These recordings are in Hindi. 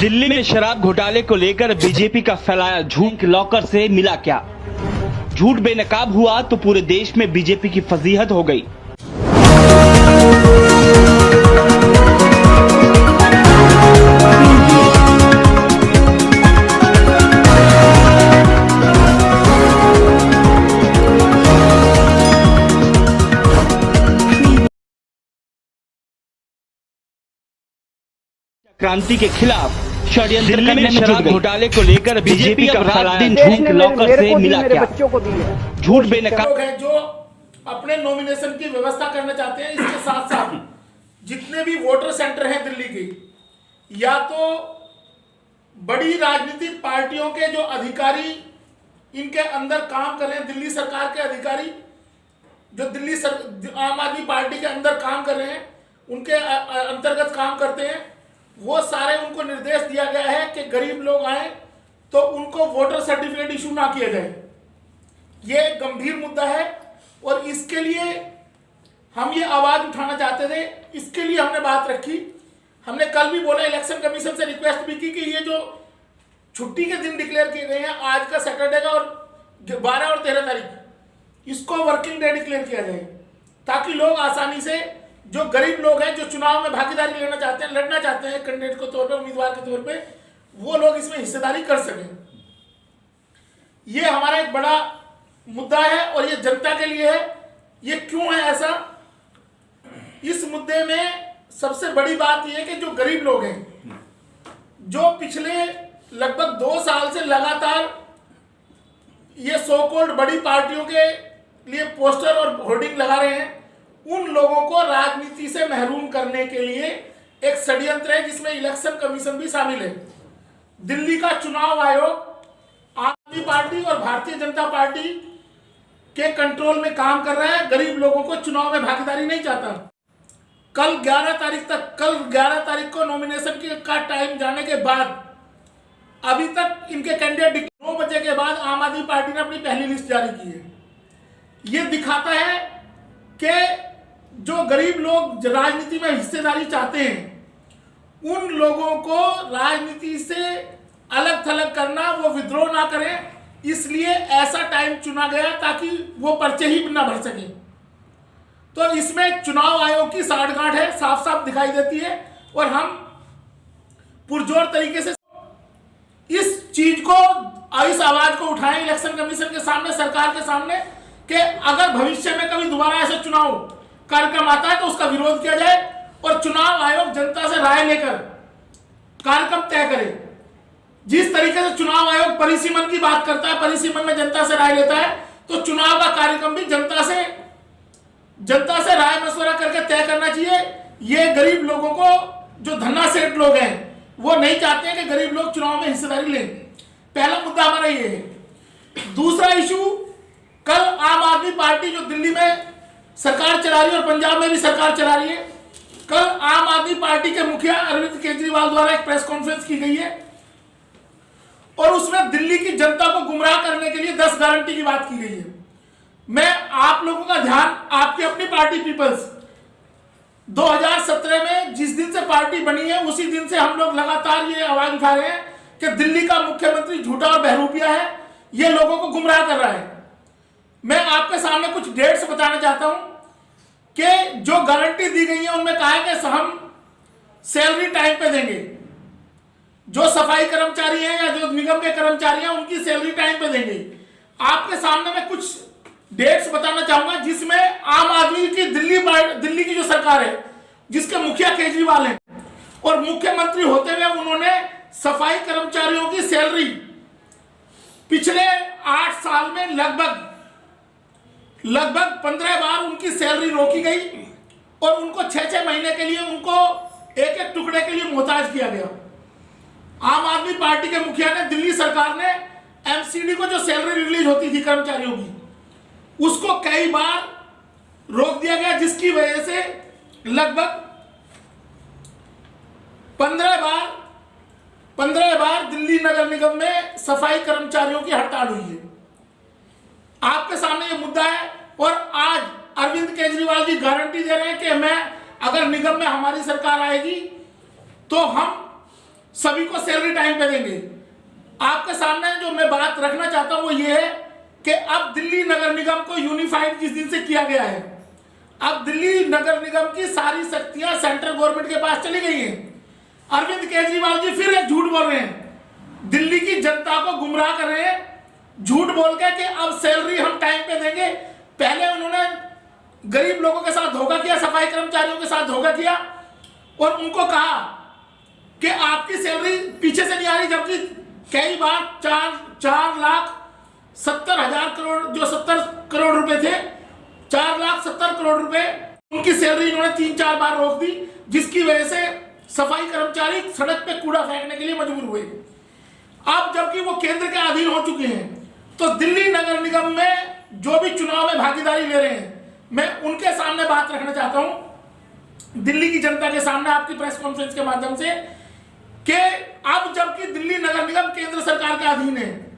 दिल्ली में शराब घोटाले को लेकर बीजेपी का फैलाया झूठ लॉकर से मिला क्या? झूठ बेनकाब हुआ तो पूरे देश में बीजेपी की फजीहत हो गई। क्रांति के खिलाफ षड्यंत्र करने में शराब घोटाले को लेकर बीजेपी का फैलाया झूठ लॉकर से मिला क्या? झूठ बेनकाब है जो अपने नॉमिनेशन की व्यवस्था करना चाहते हैं। इसके साथ साथ जितने भी वोटर सेंटर हैं दिल्ली के, या तो बड़ी राजनीतिक पार्टियों के जो अधिकारी इनके अंदर काम कर रहे हैं, दिल्ली सरकार के अधिकारी जो आम आदमी पार्टी के अंदर काम कर रहे हैं, उनके अंतर्गत काम करते हैं, वो सारे उनको निर्देश दिया गया है कि गरीब लोग आए तो उनको वोटर सर्टिफिकेट इशू ना किया जाए। ये एक गंभीर मुद्दा है और इसके लिए हम ये आवाज उठाना चाहते थे। इसके लिए हमने बात रखी। हमने कल भी बोला, इलेक्शन कमीशन से रिक्वेस्ट भी की कि ये जो छुट्टी के दिन डिक्लेयर किए गए हैं, आज का सैटरडे का और 12 और 13 तारीख, इसको वर्किंग डे डिक्लेयर किया जाए, ताकि लोग आसानी से, जो गरीब लोग हैं, जो चुनाव में भागीदारी लेना चाहते हैं, लड़ना चाहते हैं कैंडिडेट के तौर पे, उम्मीदवार के तौर पे, वो लोग इसमें हिस्सेदारी कर सकें। ये हमारा एक बड़ा मुद्दा है और ये जनता के लिए है। ये क्यों है ऐसा? इस मुद्दे में सबसे बड़ी बात यह है कि जो गरीब लोग हैं, जो पिछले लगभग 2 साल से लगातार ये सो कॉल्ड बड़ी पार्टियों के लिए पोस्टर और होर्डिंग लगा रहे हैं, उन लोगों को राजनीति से महरूम करने के लिए एक षड्यंत्र है, जिसमें इलेक्शन कमीशन भी शामिल है। दिल्ली का चुनाव आयोग आम आदमी पार्टी और भारतीय जनता पार्टी के कंट्रोल में काम कर रहा है। गरीब लोगों को चुनाव में भागीदारी नहीं चाहता। कल 11 तारीख को नॉमिनेशन का टाइम जाने के बाद अभी तक इनके कैंडिडेट 9 बजे के बाद आम आदमी पार्टी ने अपनी पहली लिस्ट जारी की है। ये दिखाता है कि जो गरीब लोग राजनीति में हिस्सेदारी चाहते हैं, उन लोगों को राजनीति से अलग थलग करना, वो विद्रोह ना करें, इसलिए ऐसा टाइम चुना गया ताकि वो पर्चे ही ना भर सके। तो इसमें चुनाव आयोग की साठगांठ है, साफ साफ दिखाई देती है। और हम पुरजोर तरीके से इस चीज को, इस आवाज को उठाएं इलेक्शन कमीशन के सामने, सरकार के सामने, कि अगर भविष्य में कभी दोबारा ऐसे चुनाव कार्यक्रम आता है तो उसका विरोध किया जाए और चुनाव आयोग जनता से राय लेकर कार्यक्रम तय करे। जिस तरीके से चुनाव आयोग परिसीमन की बात करता है, परिसीमन में जनता से राय लेता है, तो चुनाव का कार्यक्रम भी जनता से राय मशवरा करके तय करना चाहिए। ये गरीब लोगों को, जो धन्ना सेठ लोग हैं, वो नहीं चाहते हैं कि गरीब लोग चुनाव में हिस्सेदारी लें। पहला मुद्दा हमारा ये है। दूसरा इशू, कल आम आदमी पार्टी जो दिल्ली में सरकार चला रही है और पंजाब में भी सरकार चला रही है, कल आम आदमी पार्टी के मुखिया अरविंद केजरीवाल द्वारा एक प्रेस कॉन्फ्रेंस की गई है और उसमें दिल्ली की जनता को गुमराह करने के लिए 10 गारंटी की बात की गई है। मैं आप लोगों का ध्यान, आपकी अपनी पार्टी पीपल्स, 2017 में जिस दिन से पार्टी बनी है, उसी दिन से हम लोग लगातार ये आवाज उठा रहे हैं कि दिल्ली का मुख्यमंत्री झूठा और बहरूपिया है, ये लोगों को गुमराह कर रहा है। मैं आपके सामने कुछ डेट्स बताना चाहता हूं कि जो गारंटी दी गई है उनमें कहा है कि हम सैलरी टाइम पे देंगे। जो सफाई कर्मचारी हैं या जो निगम के कर्मचारी हैं, उनकी सैलरी टाइम पे देंगे। आपके सामने मैं कुछ डेट्स बताना चाहूंगा जिसमें आम आदमी की दिल्ली की जो सरकार है, जिसके मुखिया केजरीवाल हैं, और मुख्यमंत्री होते हुए उन्होंने सफाई कर्मचारियों की सैलरी पिछले 8 साल में लगभग 15 बार उनकी सैलरी रोकी गई और उनको 6-6 महीने के लिए उनको एक टुकड़े के लिए मोहताज किया गया। आम आदमी पार्टी के मुखिया ने, दिल्ली सरकार ने एमसीडी को, जो सैलरी रिलीज होती थी कर्मचारियों की, उसको कई बार रोक दिया गया, जिसकी वजह से लगभग 15 बार दिल्ली नगर निगम में सफाई कर्मचारियों की हड़ताल हुई है। आपके सामने ये मुद्दा है और आज अरविंद केजरीवाल जी गारंटी दे रहे हैं कि अगर निगम में हमारी सरकार आएगी तो हम सभी को सैलरी टाइम पे देंगे। आपके सामने जो मैं बात रखना चाहता हूं वो ये है कि अब दिल्ली नगर निगम को यूनिफाइड जिस दिन से किया गया है, अब दिल्ली नगर निगम की सारी शक्तियां सेंट्रल गवर्नमेंट के पास चली गई हैं। अरविंद केजरीवाल जी फिर एक झूठ बोल रहे हैं, दिल्ली की जनता को गुमराह कर रहे हैं झूठ बोल के कि अब सैलरी हम टाइम पे देंगे। पहले उन्होंने गरीब लोगों के साथ धोखा किया, सफाई कर्मचारियों के साथ धोखा किया और उनको कहा कि आपकी सैलरी पीछे से नहीं आ रही, जबकि कई बार 4,70,000 करोड़ जो 70 करोड़ रुपए थे, 4,70,000 करोड़ रुपए उनकी सैलरी इन्होंने 3-4 बार रोक दी, जिसकी वजह से सफाई कर्मचारी सड़क पे कूड़ा फेंकने के लिए मजबूर हुए। अब जबकि वो केंद्र के अधीन हो चुके हैं, तो दिल्ली नगर निगम में जो भी चुनाव में भागीदारी ले रहे हैं, मैं उनके सामने बात रखना चाहता हूं, दिल्ली की जनता के सामने आपकी प्रेस कॉन्फ्रेंस के माध्यम से, कि अब जबकि दिल्ली नगर निगम केंद्र सरकार के अधीन है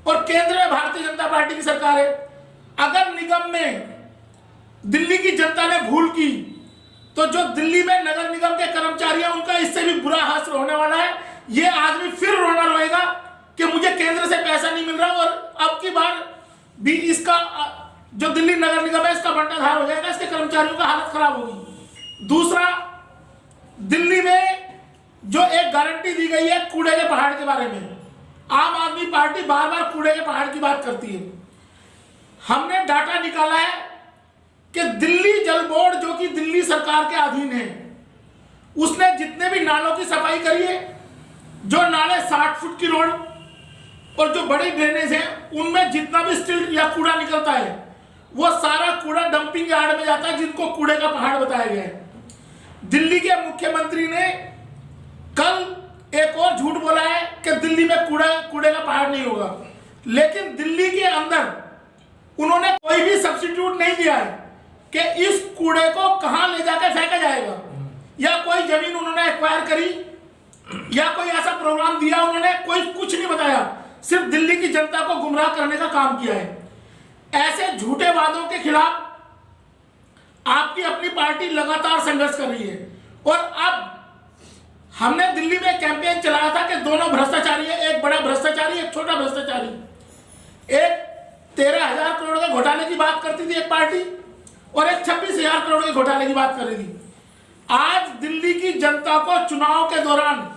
और केंद्र में भारतीय जनता पार्टी की सरकार है, अगर निगम में दिल्ली की जनता ने भूल की तो जो दिल्ली में नगर निगम के कर्मचारी हैं उनका इससे भी बुरा हाल होने वाला है। ये आदमी फिर रोना रोएगा कि मुझे केंद्र से पैसा नहीं मिल रहा और अब की बार भी इसका जो दिल्ली नगर निगम है इसका बंटाधार हो जाएगा, इसके कर्मचारियों का हालत खराब होगी। दूसरा, दिल्ली में जो एक गारंटी दी गई है कूड़े के पहाड़ के बारे में, आम आदमी पार्टी बार बार कूड़े के पहाड़ की बात करती है। हमने डाटा निकाला है कि दिल्ली जल बोर्ड जो कि दिल्ली सरकार के अधीन है, उसने जितने भी नालों की सफाई करी है, जो नाले 60 फुट की रोड और जो बड़ी ड्रेनेज है उनमें जितना भी स्टिल या कूड़ा निकलता है वो सारा कूड़ा डंपिंग यार्ड में जाता है, जिनको कूड़े का पहाड़ बताया गया है। दिल्ली के मुख्यमंत्री ने कल एक और झूठ बोला है कि दिल्ली में कूड़े का पहाड़ नहीं होगा, लेकिन दिल्ली के अंदर उन्होंने कोई भी सब्स्टिट्यूट नहीं दिया है कि इस कूड़े को कहां ले जाकर फेंका जाएगा, या कोई जमीन उन्होंने एक्वायर करी या कोई ऐसा प्रोग्राम दिया, उन्होंने कोई कुछ नहीं बताया, सिर्फ दिल्ली की जनता को गुमराह करने का काम किया है। ऐसे झूठे वादों के खिलाफ आपकी अपनी पार्टी लगातार संघर्ष कर रही है और अब हमने दिल्ली में कैंपेन चलाया था कि दोनों भ्रष्टाचारी है, एक बड़ा भ्रष्टाचारी एक छोटा भ्रष्टाचारी। एक 13,000 करोड़ के घोटाले की बात करती थी एक पार्टी और एक 26,000 करोड़ के घोटाले की बात कर रही थी। आज दिल्ली की जनता को चुनाव के दौरान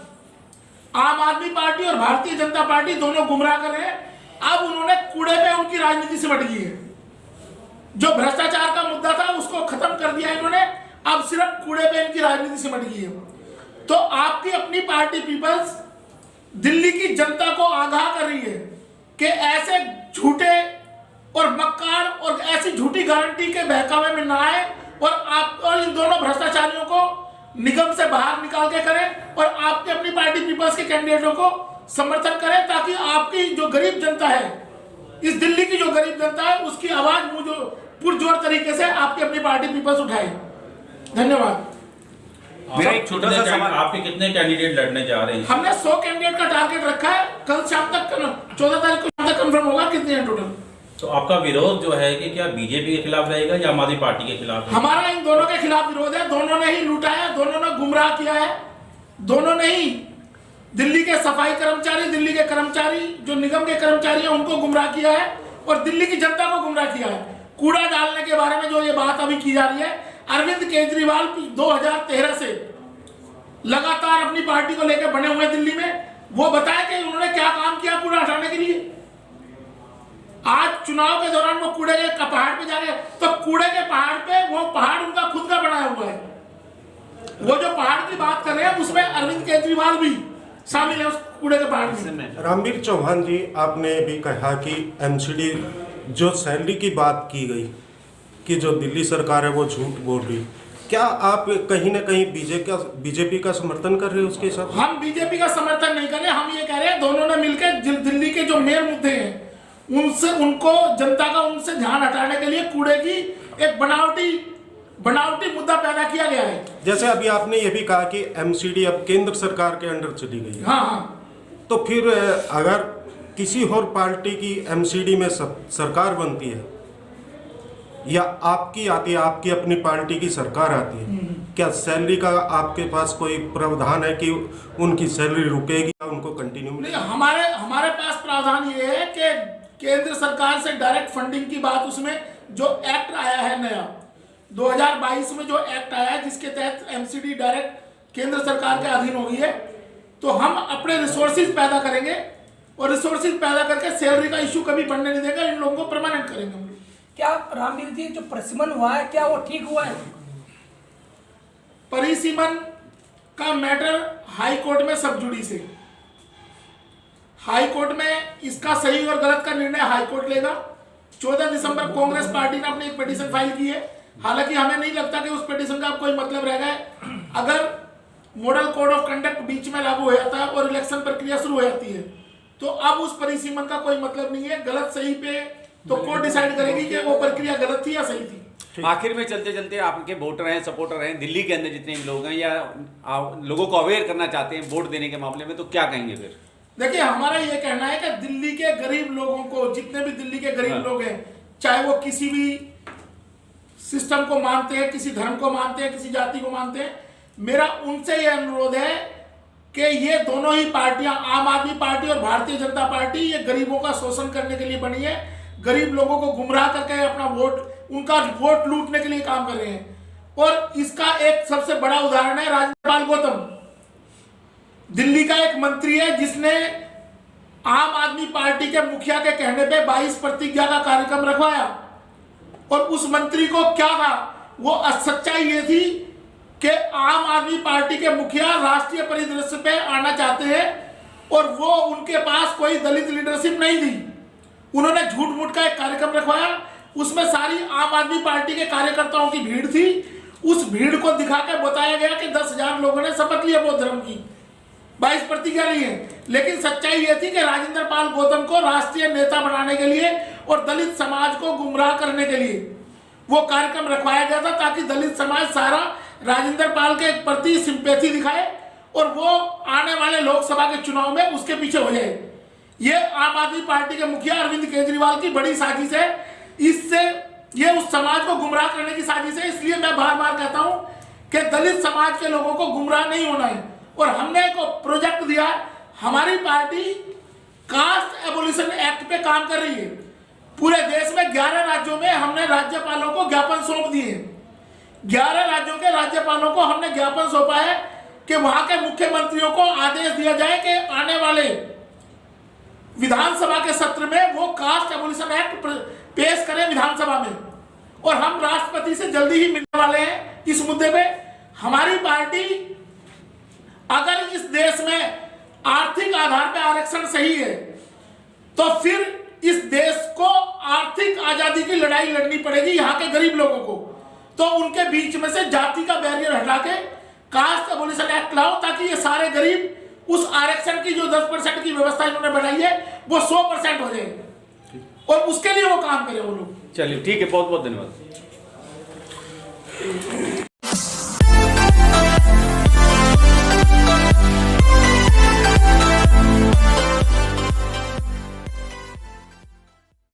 आम आदमी पार्टी और भारतीय जनता पार्टी दोनों गुमराह कर रहे हैं। अब उन्होंने कूड़े पे उनकी राजनीति सिमट गई है, जो भ्रष्टाचार का मुद्दा था उसको खत्म कर दिया इन्होंने, अब सिर्फ कूड़े पे इनकी राजनीति सिमट गई है। तो आपकी अपनी पार्टी पीपल्स दिल्ली की जनता को आगाह कर रही है कि ऐसे झूठे और मक्कार और ऐसी झूठी गारंटी के बहकावे में ना आए और आप और इन दोनों भ्रष्टाचारियों को निगम से बाहर निकाल के करें और आपके अपनी पार्टी पीपल्स के कैंडिडेटों को समर्थन करें, ताकि आपकी जो गरीब जनता है, इस दिल्ली की जो गरीब जनता है, उसकी आवाज पुरजोर तरीके से आपकी अपनी पार्टी पीपल्स उठाए। धन्यवाद। मेरा एक छोटा सा सवाल, आपके कितने कैंडिडेट लड़ने जा रहे हैं? हमने 100 कैंडिडेट का टारगेट रखा है, कल शाम तक 14 तारीख को शाम तक कंफर्म होगा कितने हैं टोटल। तो आपका विरोध जो है कि क्या बीजेपी के खिलाफ रहेगा या आम आदमी पार्टी के खिलाफ? हमारा इन दोनों के खिलाफ विरोध है। दोनों ने ही लूटा है, दोनों ने गुमराह किया है, दोनों ने ही दिल्ली के सफाई कर्मचारी, दिल्ली के कर्मचारी जो निगम के कर्मचारी हैं उनको गुमराह किया है और दिल्ली की जनता को गुमराह किया है। कूड़ा डालने के बारे में जो ये बात अभी की जा रही है, अरविंद केजरीवाल 2013 से लगातार अपनी पार्टी को लेकर बने हुए दिल्ली में, वो बताए कि उन्होंने क्या काम किया कूड़ा हटाने के लिए। आज चुनाव के दौरान वो कूड़े के पहाड़ पे जा रहे हैं, तो कूड़े के पहाड़ पे वो पहाड़ उनका खुद का बनाया हुआ है। वो जो पहाड़ की बात कर रहे हैं उसमें अरविंद केजरीवाल भी शामिल है उस कूड़े के पहाड़ में। रामवीर चौहान जी, आपने भी कहा कि एमसीडी जो सैलरी की बात की गई कि जो दिल्ली सरकार है वो झूठ बोल रही, क्या आप कहीं ना कहीं बीजेपी का समर्थन कर रहे हो उसके साथ? हम बीजेपी का समर्थन नहीं कर रहे, हम ये कह रहे हैं दोनों ने मिलकर दिल्ली के जो मेन मुद्दे हैं उनको जनता का उनसे ध्यान हटाने के लिए कूड़े की एक बनावटी मुद्दा पैदा किया गया है। जैसे अभी आपने ये भी कहा कि एमसीडी अब केंद्र सरकार के अंडर चली गई है। हाँ। तो फिर अगर किसी और पार्टी की एमसीडी में सरकार बनती है या आपकी आती है, आपकी अपनी पार्टी की सरकार आती है, क्या सैलरी का आपके पास कोई प्रावधान है कि उनकी सैलरी रुकेगी या उनको कंटिन्यू नहीं, मिलेगी? हमारे पास प्रावधान ये है कि केंद्र सरकार से डायरेक्ट फंडिंग की बात, उसमें जो एक्ट आया है नया 2022 में जो एक्ट आया है जिसके तहत एमसीडी डायरेक्ट केंद्र सरकार के अधीन होगी है, तो हम अपने रिसोर्सेज पैदा करेंगे और रिसोर्सेज पैदा करके सैलरी का इशू कभी बढ़ने नहीं देगा, इन लोगों को परमानेंट करेंगे हम लोग। क्या रामवीर जी जो परिसीमन हुआ है क्या वो ठीक हुआ है? परिसीमन का मैटर हाई कोर्ट में सब जुड़ी से, हाई कोर्ट में इसका सही और गलत का निर्णय हाई कोर्ट लेगा। 14 दिसंबर कांग्रेस पार्टी ने अपनी एक पिटीशन फाइल की है, हालांकि हमें नहीं लगता कि उस पिटीशन का कोई मतलब रहेगा। अगर मॉडल कोड ऑफ कंडक्ट बीच में लागू हो जाता है और इलेक्शन प्रक्रिया शुरू हो जाती है तो अब उस परिसीमन का कोई मतलब नहीं है। गलत सही पे तो कोर्ट डिसाइड करेगी कि वो प्रक्रिया गलत थी या सही थी। आखिर में चलते चलते आपके वोटर हैं, सपोर्टर हैं दिल्ली के अंदर जितने भी लोग हैं या लोगों को अवेयर करना चाहते हैं वोट देने के मामले में, तो क्या कहेंगे फिर? देखिए, हमारा ये कहना है कि दिल्ली के गरीब लोगों को, जितने भी दिल्ली के गरीब लोग हैं, चाहे वो किसी भी सिस्टम को मानते हैं, किसी धर्म को मानते हैं, किसी जाति को मानते हैं, मेरा उनसे ये अनुरोध है कि ये दोनों ही पार्टियां, आम आदमी पार्टी और भारतीय जनता पार्टी, ये गरीबों का शोषण करने के लिए बनी है। गरीब लोगों को गुमराह करके अपना वोट, उनका वोट लूटने के लिए काम कर रहे हैं। और इसका एक सबसे बड़ा उदाहरण है राजेंद्र पाल गौतम, दिल्ली का एक मंत्री है जिसने आम आदमी पार्टी के मुखिया के कहने पे 22 प्रतिज्ञा का कार्यक्रम रखवाया। और उस मंत्री को क्या था, वो सच्चाई ये थी कि आम आदमी पार्टी के मुखिया राष्ट्रीय परिदृश्य पे आना चाहते हैं और वो उनके पास कोई दलित लीडरशिप नहीं थी। उन्होंने झूठ मूठ का एक कार्यक्रम रखवाया, उसमें सारी आम आदमी पार्टी के कार्यकर्ताओं की भीड़ थी। उस भीड़ को दिखाकर बताया गया कि 10,000 लोगों ने शपथ लिया बौद्ध धर्म की, 22 प्रतिज्ञा ली है। लेकिन सच्चाई यह थी कि राजेंद्र पाल गौतम को राष्ट्रीय नेता बनाने के लिए और दलित समाज को गुमराह करने के लिए वो कार्यक्रम रखवाया गया था, ताकि दलित समाज सारा राजेंद्र पाल के प्रति सिंपैथी दिखाए और वो आने वाले लोकसभा के चुनाव में उसके पीछे हो जाए। ये आम आदमी पार्टी के मुखिया अरविंद केजरीवाल की बड़ी साजिश है। इससे ये उस समाज को गुमराह करने की साजिश है। इसलिए मैं बार बार कहता हूं कि दलित समाज के लोगों को गुमराह नहीं होना है। और हमने एक प्रोजेक्ट दिया, हमारी पार्टी कास्ट एबोलिशन एक्ट पे काम कर रही है। पूरे देश में 11 राज्यों में हमने राज्यपालों को ज्ञापन सौंप दिए। 11 राज्यों के राज्यपालों को हमने ज्ञापन सौंपा है कि वहां के मुख्यमंत्रियों को आदेश दिया जाए कि आने वाले विधानसभा के सत्र में वो कास्ट एबोलिशन एक्ट पेश करें विधानसभा में। और हम राष्ट्रपति से जल्दी ही मिलने वाले हैं इस मुद्दे पे। हमारी पार्टी, अगर इस देश में आर्थिक आधार पर आरक्षण सही है तो फिर इस देश को आर्थिक आजादी की लड़ाई लड़नी पड़ेगी यहाँ के गरीब लोगों को। तो उनके बीच में से जाति का बैरियर हटा के कास्ट एबोलिशन एक्ट लाओ, ताकि ये सारे गरीब उस आरक्षण की जो 10% की व्यवस्था इन्होंने बनाई है वो 100% हो जाए और उसके लिए वो काम करें वो लोग। चलिए ठीक है, बहुत बहुत धन्यवाद।